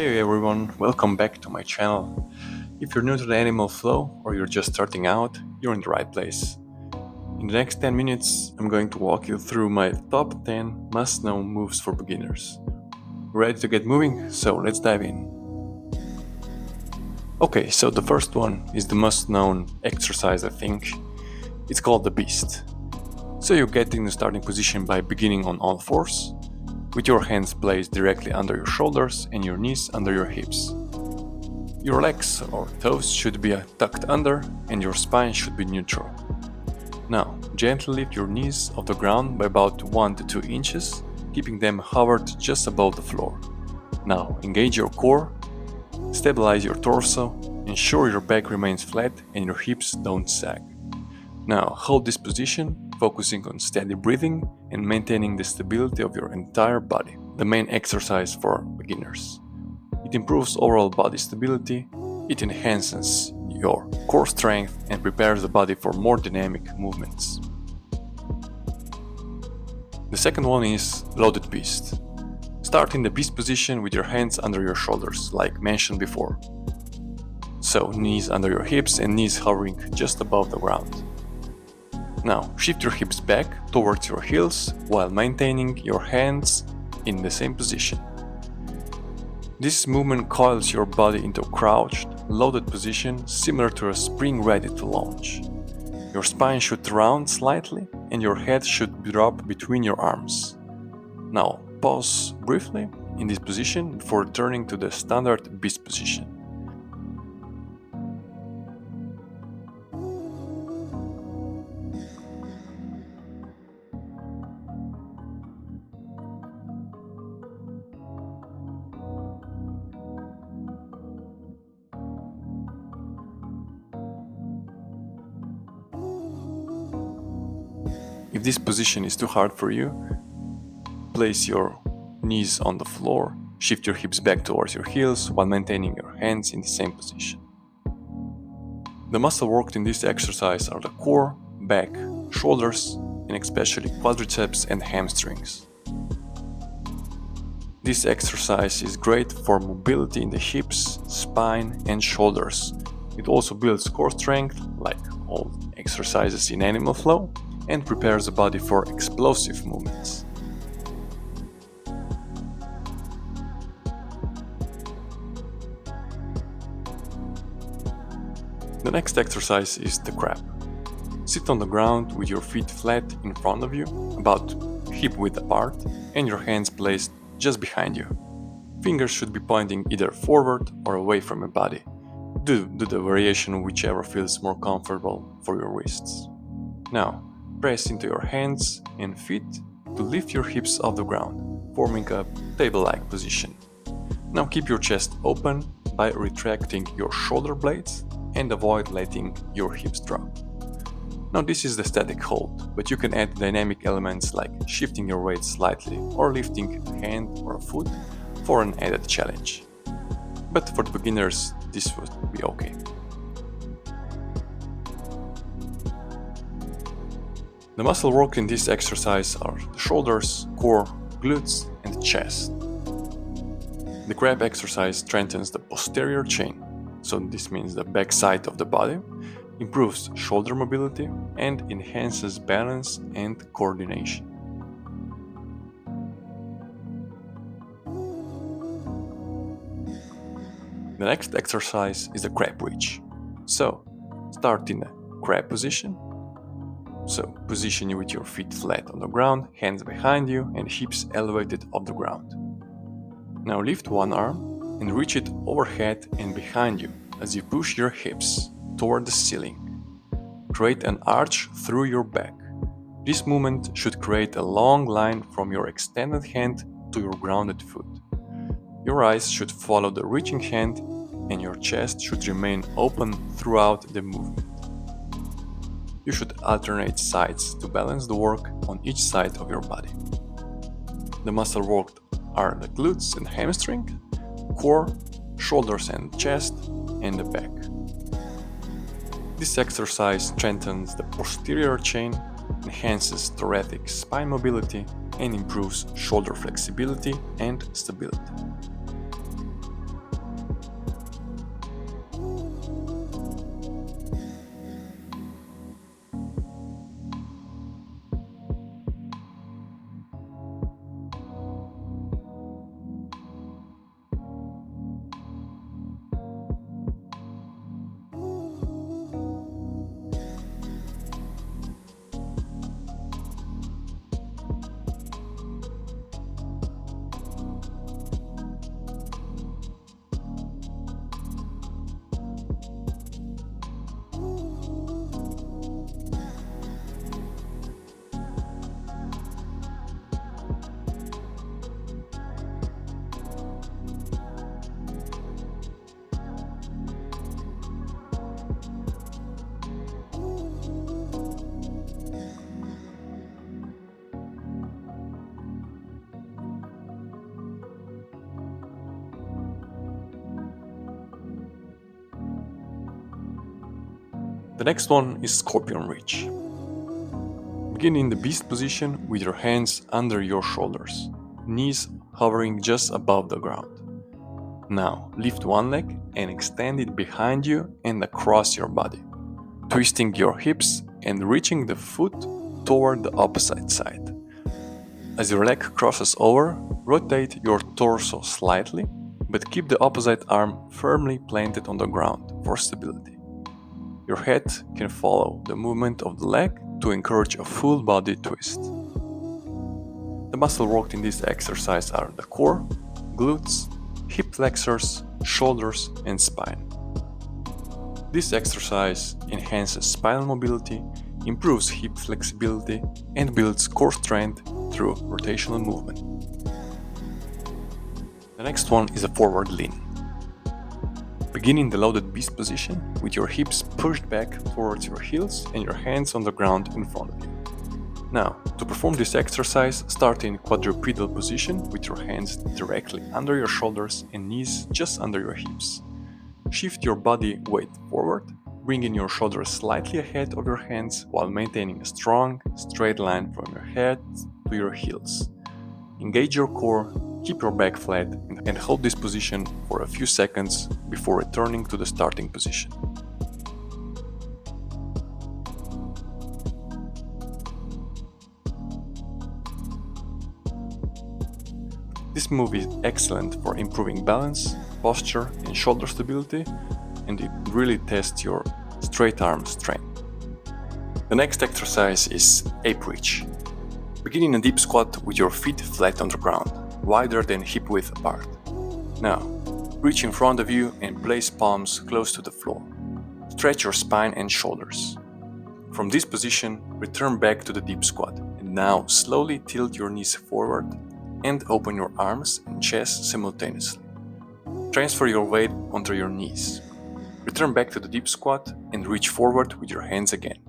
Hey everyone, welcome back to my channel. If you're new to the animal flow or you're just starting out, you're in the right place. In the next 10 minutes, I'm going to walk you through my top 10 must-know moves for beginners. Ready to get moving? So let's dive in. Okay, so the first one is the must-known exercise, I think. It's called the beast. So you get in the starting position by beginning on all fours, with your hands placed directly under your shoulders and your knees under your hips. Your legs or toes should be tucked under and your spine should be neutral. Now, gently lift your knees off the ground by about 1 to 2 inches, keeping them hovered just above the floor. Now, engage your core, stabilize your torso, ensure your back remains flat and your hips don't sag. Now, hold this position, focusing on steady breathing and maintaining the stability of your entire body. The main exercise for beginners. It improves overall body stability, it enhances your core strength and prepares the body for more dynamic movements. The second one is loaded beast. Start in the beast position with your hands under your shoulders, like mentioned before. So, knees under your hips and knees hovering just above the ground. Now, shift your hips back towards your heels while maintaining your hands in the same position. This movement coils your body into a crouched, loaded position similar to a spring ready to launch. Your spine should round slightly and your head should drop between your arms. Now, pause briefly in this position before returning to the standard beast position. If this position is too hard for you, place your knees on the floor, shift your hips back towards your heels while maintaining your hands in the same position. The muscle worked in this exercise are the core, back, shoulders, and especially quadriceps and hamstrings. This exercise is great for mobility in the hips, spine, and shoulders. It also builds core strength, like all exercises in animal flow, and prepares the body for explosive movements. The next exercise is the crab. Sit on the ground with your feet flat in front of you, about hip width apart, and your hands placed just behind you. Fingers should be pointing either forward or away from your body. Do the variation whichever feels more comfortable for your wrists. Now, press into your hands and feet to lift your hips off the ground, forming a table-like position. Now keep your chest open by retracting your shoulder blades and avoid letting your hips drop. Now this is the static hold, but you can add dynamic elements like shifting your weight slightly or lifting a hand or a foot for an added challenge. But for the beginners, this would be okay. The muscle work in this exercise are the shoulders, core, glutes, and chest. The crab exercise strengthens the posterior chain, so this means the back side of the body, improves shoulder mobility, and enhances balance and coordination. The next exercise is the crab reach. So, start in a crab position. So, position you with your feet flat on the ground, hands behind you, and hips elevated off the ground. Now lift one arm and reach it overhead and behind you as you push your hips toward the ceiling. Create an arch through your back. This movement should create a long line from your extended hand to your grounded foot. Your eyes should follow the reaching hand and your chest should remain open throughout the movement. You should alternate sides to balance the work on each side of your body. The muscle worked are the glutes and hamstring, core, shoulders and chest, and the back. This exercise strengthens the posterior chain, enhances thoracic spine mobility, and improves shoulder flexibility and stability. The next one is scorpion reach. Begin in the beast position with your hands under your shoulders, knees hovering just above the ground. Now lift one leg and extend it behind you and across your body, twisting your hips and reaching the foot toward the opposite side. As your leg crosses over, rotate your torso slightly, but keep the opposite arm firmly planted on the ground for stability. Your head can follow the movement of the leg to encourage a full body twist. The muscles worked in this exercise are the core, glutes, hip flexors, shoulders, and spine. This exercise enhances spinal mobility, improves hip flexibility, and builds core strength through rotational movement. The next one is a forward lean. Begin in the loaded beast position with your hips pushed back towards your heels and your hands on the ground in front of you. Now, to perform this exercise, start in quadrupedal position with your hands directly under your shoulders and knees just under your hips. Shift your body weight forward, bringing your shoulders slightly ahead of your hands while maintaining a strong, straight line from your head to your heels. Engage your core, keep your back flat, and hold this position for a few seconds before returning to the starting position. This move is excellent for improving balance, posture, and shoulder stability, and it really tests your straight arm strength. The next exercise is ape reach. Begin in a deep squat with your feet flat on the ground, wider than hip width apart. Now, reach in front of you and place palms close to the floor. Stretch your spine and shoulders. From this position, return back to the deep squat, and now slowly tilt your knees forward and open your arms and chest simultaneously. Transfer your weight onto your knees. Return back to the deep squat and reach forward with your hands again.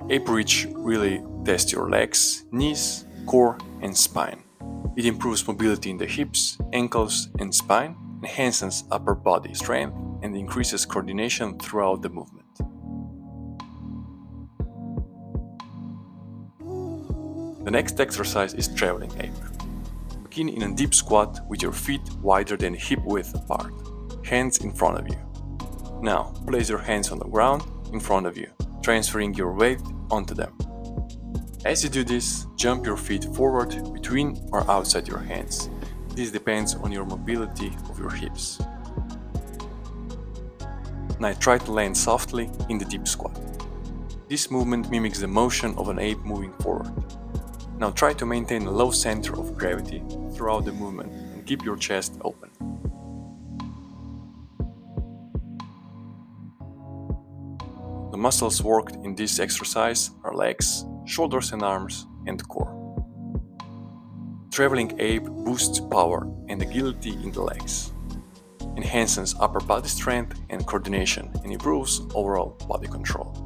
Ape reach really tests your legs, knees, core, and spine. It improves mobility in the hips, ankles, and spine, enhances upper body strength, and increases coordination throughout the movement. The next exercise is traveling ape. Begin in a deep squat with your feet wider than hip width apart, hands in front of you. Now, place your hands on the ground in front of you, transferring your weight onto them. As you do this, jump your feet forward between or outside your hands. This depends on your mobility of your hips. Now try to land softly in the deep squat. This movement mimics the motion of an ape moving forward. Now try to maintain a low center of gravity throughout the movement and keep your chest open. The muscles worked in this exercise are legs, shoulders and arms, and core. Traveling ape boosts power and agility in the legs, enhances upper body strength and coordination, and improves overall body control.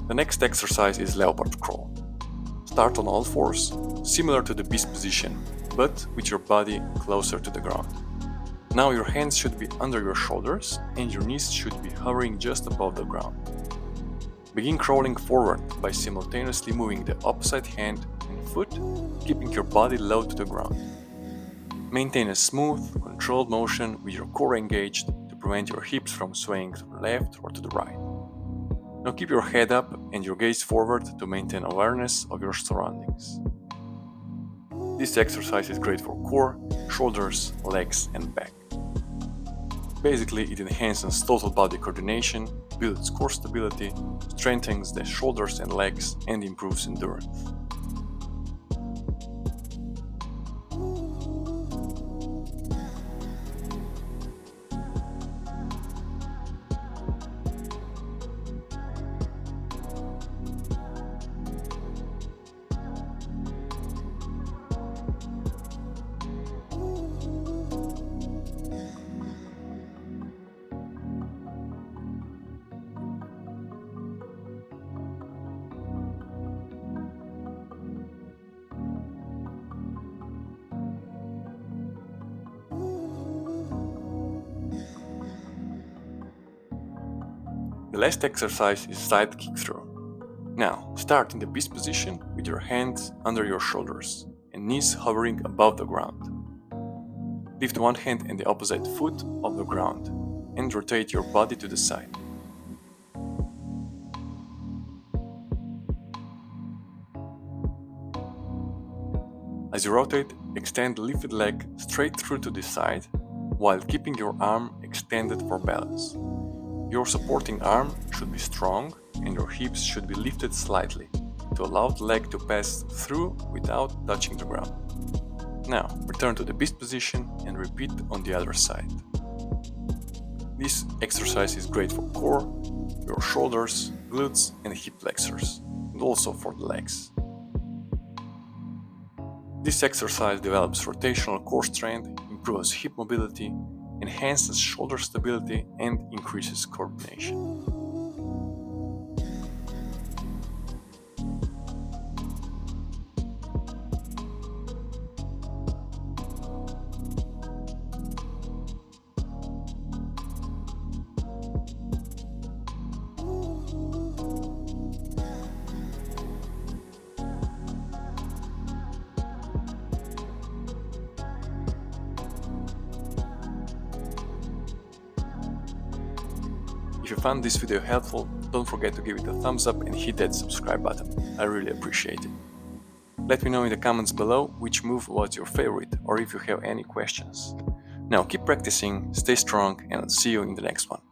The next exercise is Leopard crawl. Start on all fours, similar to the beast position, but with your body closer to the ground. Now your hands should be under your shoulders and your knees should be hovering just above the ground. Begin crawling forward by simultaneously moving the opposite hand and foot, keeping your body low to the ground. Maintain a smooth, controlled motion with your core engaged to prevent your hips from swaying to the left or to the right. Now keep your head up and your gaze forward to maintain awareness of your surroundings. This exercise is great for core, shoulders, legs and back. Basically, it enhances total body coordination, builds core stability, strengthens the shoulders and legs, and improves endurance. The last exercise is side kickthough. Now, start in the beast position with your hands under your shoulders and knees hovering above the ground. Lift one hand and the opposite foot off the ground and rotate your body to the side. As you rotate, extend the lifted leg straight through to the side while keeping your arm extended for balance. Your supporting arm should be strong and your hips should be lifted slightly to allow the leg to pass through without touching the ground. Now, return to the beast position and repeat on the other side. This exercise is great for core, your shoulders, glutes and hip flexors, and also for the legs. This exercise develops rotational core strength, improves hip mobility, enhances shoulder stability, and increases coordination. If you found this video helpful, don't forget to give it a thumbs up and hit that subscribe button. I really appreciate it. Let me know in the comments below which move was your favorite or if you have any questions. Now keep practicing, stay strong, and I'll see you in the next one.